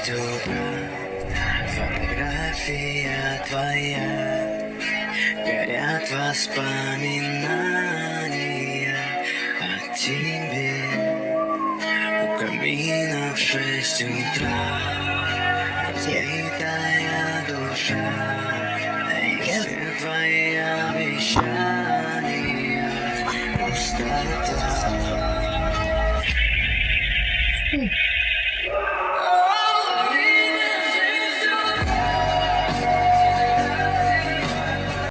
утра. Фотография твоя, горят воспоминания о тебе. У камина в 6 утра разбитая душа, и все твои обещания пустота.